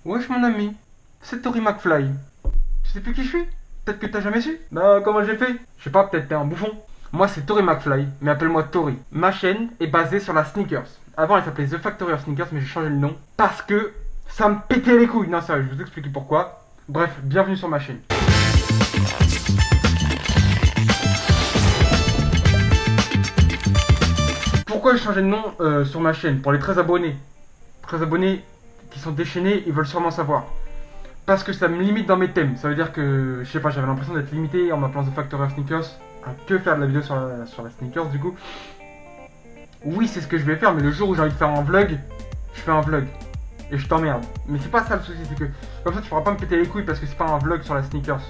Wesh mon ami, c'est Tory McFly. Tu sais plus qui je suis? Peut-être que t'as jamais su? Bah comment j'ai fait? Je sais pas, peut-être t'es un bouffon. Moi c'est Tory McFly, mais appelle-moi Tory. Ma chaîne est basée sur la sneakers. Avant elle s'appelait The Factory of Sneakers, mais j'ai changé le nom parce que ça me pétait les couilles. Non sérieux, je vais vous expliquer pourquoi. Bref, bienvenue sur ma chaîne. Pourquoi j'ai changé de nom sur ma chaîne? Pour les 13 abonnés. 13 abonnés qui sont déchaînés, ils veulent sûrement savoir. Parce que ça me limite dans mes thèmes. Ça veut dire que, je sais pas, j'avais l'impression d'être limité en m'appelant The Factory of Sneakers à que faire de la vidéo sur la sneakers du coup. Oui, c'est ce que je vais faire, mais le jour où j'ai envie de faire un vlog, je fais un vlog. Et je t'emmerde. Mais c'est pas ça le souci, c'est que comme ça tu pourras pas me péter les couilles parce que c'est pas un vlog sur la sneakers.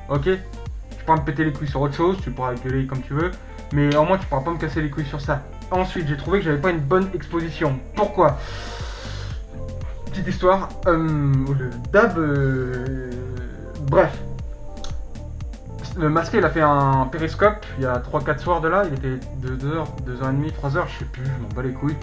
Ok? Tu pourras me péter les couilles sur autre chose, tu pourras gueuler comme tu veux. Mais au moins tu pourras pas me casser les couilles sur ça. Ensuite, j'ai trouvé que j'avais pas une bonne exposition. Pourquoi? Petite histoire, le dab, bref, le masqué il a fait un périscope il y a 3-4 soirs de là, il était 2h, 2h30, 3h, je sais plus, je m'en bats les couilles.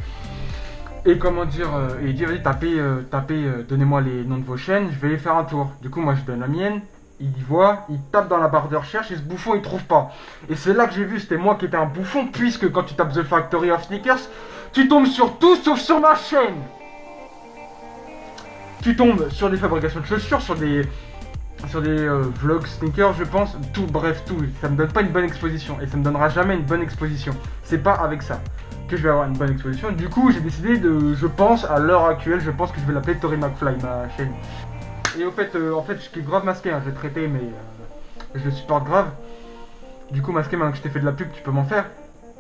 Et comment dire, et il dit vas-y tapez, donnez-moi les noms de vos chaînes, je vais les faire un tour. Du coup moi je donne la mienne, il y voit, il tape dans la barre de recherche et ce bouffon il trouve pas. Et c'est là que j'ai vu, c'était moi qui étais un bouffon, puisque quand tu tapes The Factory of Sneakers, tu tombes sur tout sauf sur ma chaîne. Tu tombes sur des fabrications de chaussures, sur des vlogs sneakers, je pense, tout, bref, tout. Ça me donne pas une bonne exposition et ça me donnera jamais une bonne exposition. C'est pas avec ça que je vais avoir une bonne exposition. Du coup, j'ai décidé de, je pense, à l'heure actuelle, je pense que je vais l'appeler Tory McFly, ma chaîne. Et au fait, en fait, je suis grave masqué, hein, je l'ai traité, mais je le supporte grave. Du coup, masqué, maintenant que je t'ai fait de la pub, tu peux m'en faire.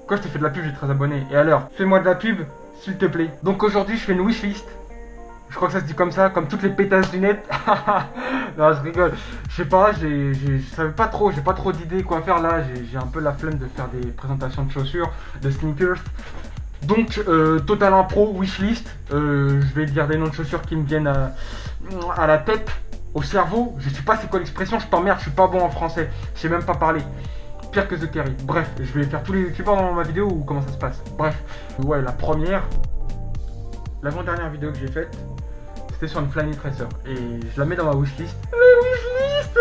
Quoi, je t'ai fait de la pub, j'ai 13 abonnés. Et alors, fais-moi de la pub, s'il te plaît. Donc aujourd'hui, je fais une wishlist. Je crois que ça se dit comme ça, comme toutes les pétasses du net. Non, je rigole. Je sais pas, je savais pas trop, j'ai pas trop d'idées quoi faire là. J'ai un peu la flemme de faire des présentations de chaussures, de sneakers. Donc, total impro, wishlist. Je vais dire des noms de chaussures qui me viennent à la tête, au cerveau. Je sais pas c'est quoi l'expression, je t'emmerde, je suis pas bon en français. Je sais même pas parler. Pire que The Carry. Bref, je vais faire tous les youtubeurs dans ma vidéo ou comment ça se passe. Bref, ouais, la première. L'avant-dernière vidéo que j'ai faite, c'était sur une Flyknit Racer. Et je la mets dans ma wishlist. Mais wishlist,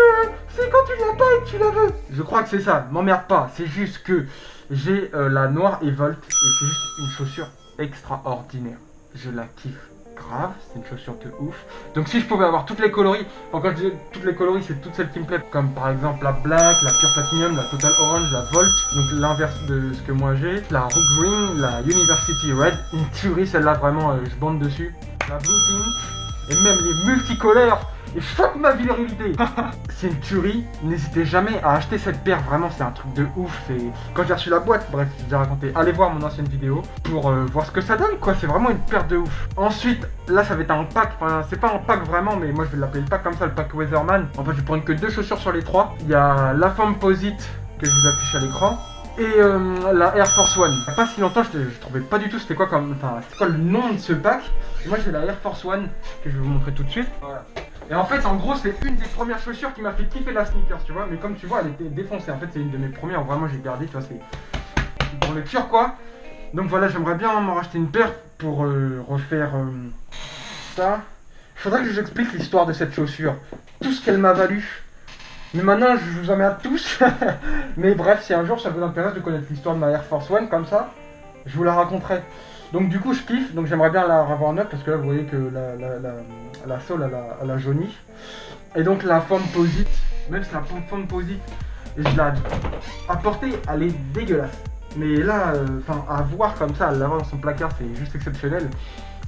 c'est quand tu l'as pas et que tu la veux. Je crois que c'est ça, m'emmerde pas. C'est juste que j'ai la noire Evolt et c'est juste une chaussure extraordinaire. Je la kiffe grave, c'est une chaussure de ouf. Donc si je pouvais avoir toutes les coloris, quand je dis toutes les coloris, c'est toutes celles qui me plaisent. Comme par exemple la Black, la Pure Platinum, la Total Orange, la Volt. Donc l'inverse de ce que moi j'ai. La Rook Green, la University Red. Une tuerie celle-là, vraiment, je bande dessus. La Blue Pink. Et même les multicolores, et fuck ma virilité. C'est une tuerie, n'hésitez jamais à acheter cette paire, vraiment c'est un truc de ouf. C'est quand j'ai reçu la boîte, bref, j'ai déjà raconté, allez voir mon ancienne vidéo pour voir ce que ça donne quoi, c'est vraiment une paire de ouf. Ensuite, là ça va être un pack, enfin c'est pas un pack vraiment, mais moi je vais l'appeler le pack comme ça, le pack Weatherman. En fait je vais prendre que 2 chaussures sur les 3. Il y a la Foamposite que je vous affiche à l'écran. Et la Air Force One. Il n'y a pas si longtemps, je trouvais pas du tout c'était quoi comme. Enfin, c'était quoi le nom de ce pack. Et moi j'ai la Air Force One que je vais vous montrer tout de suite. Voilà. Et en fait, en gros, c'est une des premières chaussures qui m'a fait kiffer la sneakers, tu vois. Mais comme tu vois, elle était défoncée. En fait, c'est une de mes premières. Vraiment, j'ai gardé, tu vois, c'est dans le cœur quoi. Donc voilà, j'aimerais bien m'en racheter une paire pour refaire ça. Il faudrait que je vous explique l'histoire de cette chaussure. Tout ce qu'elle m'a valu. Mais maintenant, je vous emmerde tous. Mais bref, si un jour ça vous intéresse de connaître l'histoire de ma Air Force One comme ça, je vous la raconterai. Donc du coup, je kiffe. Donc j'aimerais bien la revoir neuve parce que là, vous voyez que la sole, elle a jauni. Et donc la Foamposite, même si la Foamposite, je l'ai apportée, elle est dégueulasse. Mais là, enfin, à voir comme ça, à l'avoir dans son placard, c'est juste exceptionnel.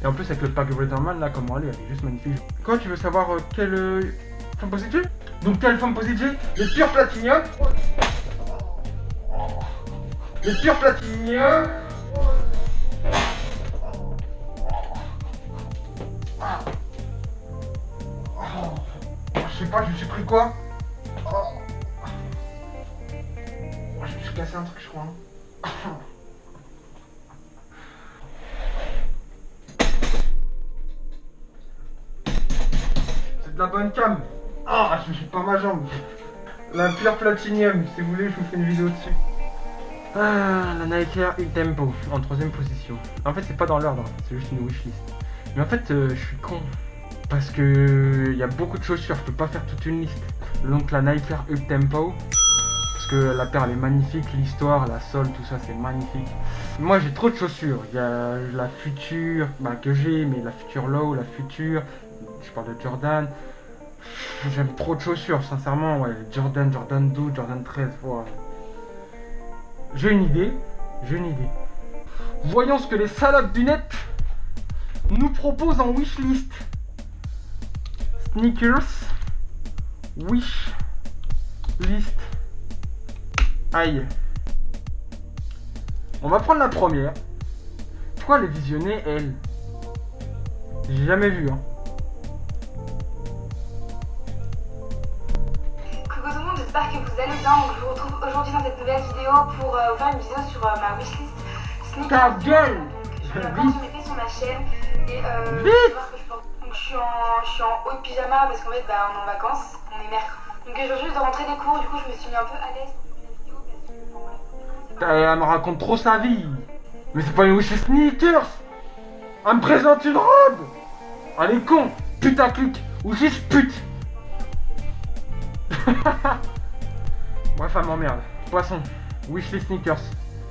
Et en plus, avec le pack Weatherman, là, comment elle est juste magnifique. Quoi, tu veux savoir quelle Foamposite j'ai? Donc quelle Foamposite j'ai? Les Pure Platinum. Les Pure Platinum. Je sais pas, je me suis pris quoi? Je me suis cassé un truc, je crois. C'est de la bonne cam. Ah, je me suis pas ma jambe. La Pure Platinum, si vous voulez, je vous fais une vidéo dessus. Ah, la Nike Air U-Tempo, en 3ème position. En fait, c'est pas dans l'ordre, c'est juste une wishlist. Mais en fait, je suis con. Parce que il y a beaucoup de chaussures, je peux pas faire toute une liste. Donc la Nike Air Up Tempo, parce que la paire elle est magnifique, l'histoire, la sole, tout ça c'est magnifique. Moi j'ai trop de chaussures, il y a la Future, que j'ai, mais la Future Low, la Future, je parle de Jordan. J'aime trop de chaussures, sincèrement, ouais, Jordan 12, Jordan 13, ouais. J'ai une idée. Voyons ce que les salades du net nous proposent en wishlist. Sneakers, wishlist. Aïe. On va prendre la première. Pourquoi elle est visionnée, elle? J'ai jamais vu, hein. Coucou tout le monde, j'espère que vous allez bien. Donc, je vous retrouve aujourd'hui dans cette nouvelle vidéo pour vous faire une vidéo sur ma wishlist sneakers. Ta gueule! Je vais encore se mettre sur ma chaîne et voir que je porte. Donc je suis en haut de pyjama parce qu'en fait on est en vacances, on est mercredi. Donc je viens juste de rentrer des cours, du coup je me suis mis un peu à l'aise pour la vidéo parce que Elle me raconte trop sa vie. Mais c'est pas une wishlist sneakers. Elle me présente une robe. Elle est con. Putaclic. Ou juste pute. Bref, elle m'emmerde. Poisson. Wishlist sneakers.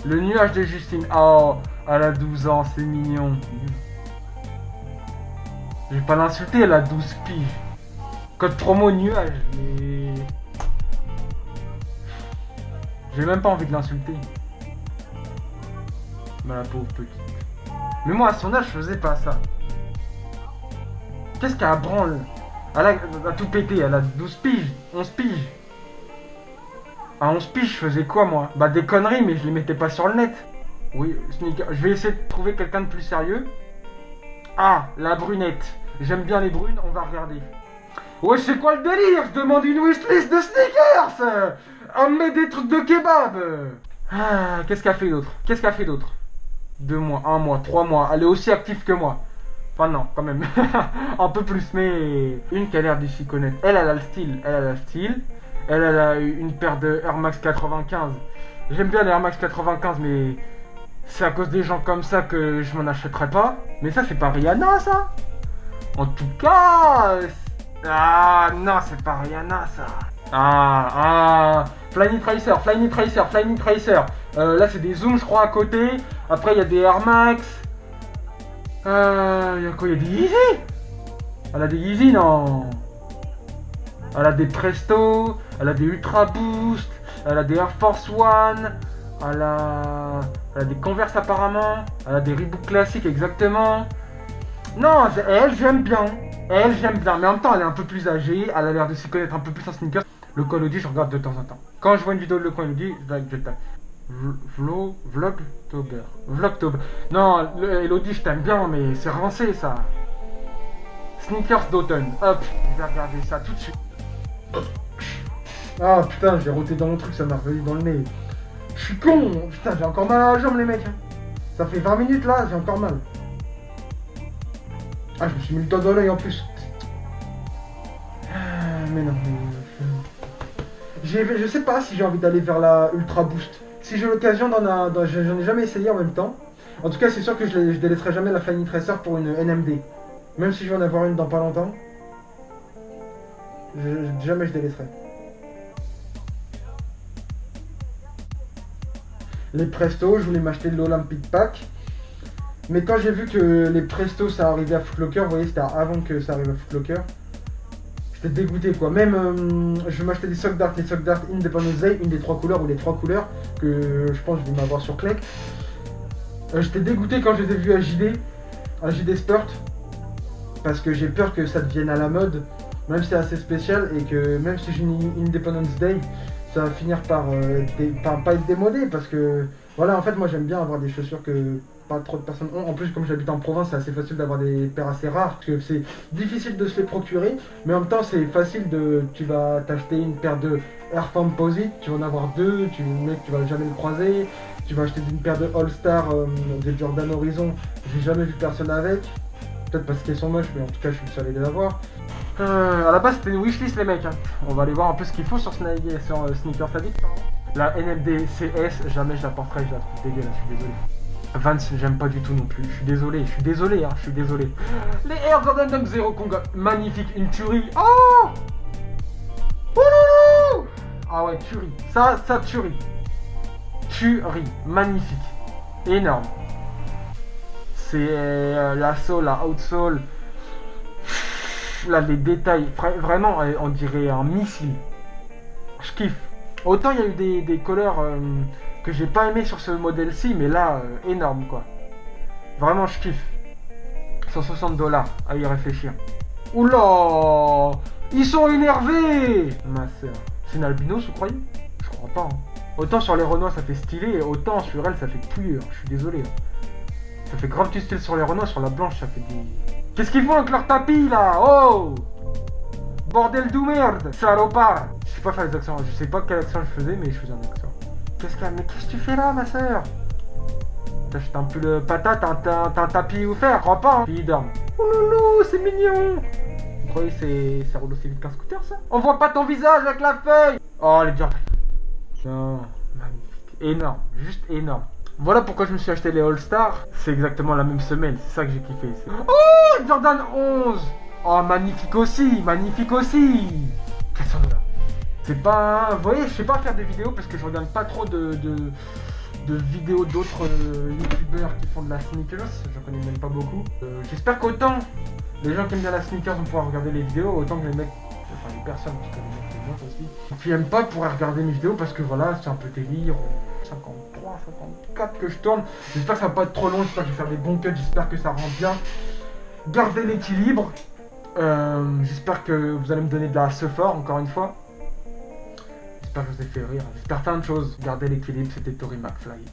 Le nuage de Justine. Oh, elle a 12 ans, c'est mignon. Je vais pas l'insulter, elle a 12 piges. Code promo nuage, mais... J'ai même pas envie de l'insulter. Mais la pauvre petite. Mais moi, à son âge, je faisais pas ça. Qu'est-ce qu'elle branle? Elle a tout pété, elle a 12 piges, 11 piges. À 11 piges, je faisais quoi, moi? Des conneries, mais je les mettais pas sur le net. Oui, sneaker. Je vais essayer de trouver quelqu'un de plus sérieux. Ah, la brunette. J'aime bien les brunes, on va regarder. Ouais, c'est quoi le délire? Je demande une wishlist de sneakers. On me met des trucs de kebab. Ah, qu'est-ce qu'elle fait d'autre? 2 mois, 1 mois, 3 mois. Elle est aussi active que moi. Enfin non, quand même. Un peu plus, mais... Une qui a l'air de s'y connaître. Elle a le style. Elle a une paire de Air Max 95. J'aime bien les Air Max 95, mais... C'est à cause des gens comme ça que je m'en achèterai pas. Mais ça, c'est pas Rihanna, ça. En tout cas... Ah, non, c'est pas Rihanna, ça. Flyknit Tracer. Là, c'est des zooms, je crois, à côté. Après, il y a des Air Max. Il y a quoi? Il y a des Yeezy. Elle a des Yeezy, non. Elle a des Presto. Elle a des Ultra Boost. Elle a des Air Force One. Elle a des Converse apparemment. Elle a des Reebok classiques, exactement. Non, elle, j'aime bien. Mais en même temps, elle est un peu plus âgée. Elle a l'air de s'y connaître un peu plus en sneakers. Le Call Elodie, je regarde de temps en temps. Quand je vois une vidéo de le Call Elodie, je tape. Vlogtober. Non, Elodie, je t'aime bien, mais c'est rancé, ça. Sneakers d'automne. Hop, je vais regarder ça tout de suite. Ah putain, j'ai roté dans mon truc, ça m'a revenu dans le nez. Je suis con. Putain, j'ai encore mal à la jambe, les mecs. Ça fait 20 minutes, là, j'ai encore mal. Ah, je me suis mis le doigt dans l'œil en plus. Mais non. Je sais pas si j'ai envie d'aller vers la Ultra Boost. Si j'ai l'occasion j'en ai jamais essayé en même temps. En tout cas, c'est sûr que je délaisserai jamais la Flyknit Tracer pour une NMD. Même si je vais en avoir une dans pas longtemps. Jamais je délaisserai. Les Presto, je voulais m'acheter l'Olympic Pack. Mais quand j'ai vu que les Presto ça arrivait à Foot Locker, vous voyez, c'était avant que ça arrive à Foot Locker. J'étais dégoûté quoi. Même je vais m'acheter des Sock Dart, les Sock Dart Independence Day, une des 3 couleurs ou les 3 couleurs que je pense que je vais m'avoir sur Clec. J'étais dégoûté quand je les ai vus à JD Sport, parce que j'ai peur que ça devienne à la mode, même si c'est assez spécial et que même si j'ai une Independence Day, ça va finir par pas être démodé parce que voilà, en fait moi j'aime bien avoir des chaussures que pas trop de personnes ont. En plus, comme j'habite en province, c'est assez facile d'avoir des paires assez rares parce que c'est difficile de se les procurer, mais en même temps c'est facile tu vas t'acheter une paire de Air Composite, tu vas en avoir 2, tu vas jamais le croiser. Tu vas acheter une paire de All Star de Jordan Horizon, j'ai jamais vu personne avec. Peut-être parce qu'elles sont moches, mais en tout cas je suis le seul à les avoir. À la base c'était une wishlist les mecs, hein. On va aller voir un peu ce qu'il faut sur Sneakers Addict. La NMD CS, jamais je la porterai, je la trouve dégueulasse, je suis désolé. Vans, j'aime pas du tout non plus. Je suis désolé, hein, je suis désolé. Les Air Jordan Dunk 0 Conga, magnifique, une tuerie. Oh, oh là là. Ah ouais, tuerie. Ça tuerie. Tuerie, magnifique, énorme. C'est la sole, la outsole. Là, les détails, vraiment, on dirait un missile. Je kiffe. Autant il y a eu des couleurs que j'ai pas aimé sur ce modèle-ci, mais là, énorme quoi. Vraiment, je kiffe. 160$ à y réfléchir. Oula, ils sont énervés. Ma soeur. C'est une albinos, vous croyez? Je crois pas. Hein. Autant sur les Renois ça fait stylé, autant sur elle ça fait pouilleur. Je suis désolé. Hein. Ça fait grave du style sur les Renois, sur la blanche ça fait des... Qu'est-ce qu'ils font avec leur tapis là? Oh, bordel de merde, salopard. Je sais pas faire les accents, je sais pas quel accent je faisais, mais je faisais un accent. Mais qu'est-ce que tu fais là, ma soeur? T'achètes un pull patate, t'as un tapis où faire, crois pas, hein. Puis il dorme. Oh loulou, c'est mignon. Vous croyez ça roule aussi vite qu'un scooter, ça? On voit pas ton visage avec la feuille. Oh, les Jordan. Non, magnifique, énorme, juste énorme. Voilà pourquoi je me suis acheté les All-Star. C'est exactement la même semelle, c'est ça que j'ai kiffé. Oh, Jordan 11. Oh, magnifique aussi, magnifique aussi. 400$. C'est pas... Vous voyez, je sais pas faire des vidéos parce que je regarde pas trop de vidéos d'autres youtubeurs qui font de la sneakers. Je connais même pas beaucoup. J'espère qu'autant les gens qui aiment bien la sneakers vont pouvoir regarder les vidéos, autant que les mecs, enfin les personnes qui connaissent les mecs aussi, qui aiment pas pourraient regarder mes vidéos parce que voilà, c'est un peu délire. 53, 54 que je tourne. J'espère que ça va pas être trop long, j'espère que je vais faire des bons cuts, j'espère que ça rend bien. Gardez l'équilibre. J'espère que vous allez me donner de la support encore une fois. J'espère que je vous ai fait rire. J'espère plein de choses. Gardez l'équilibre, c'était Tori McFly.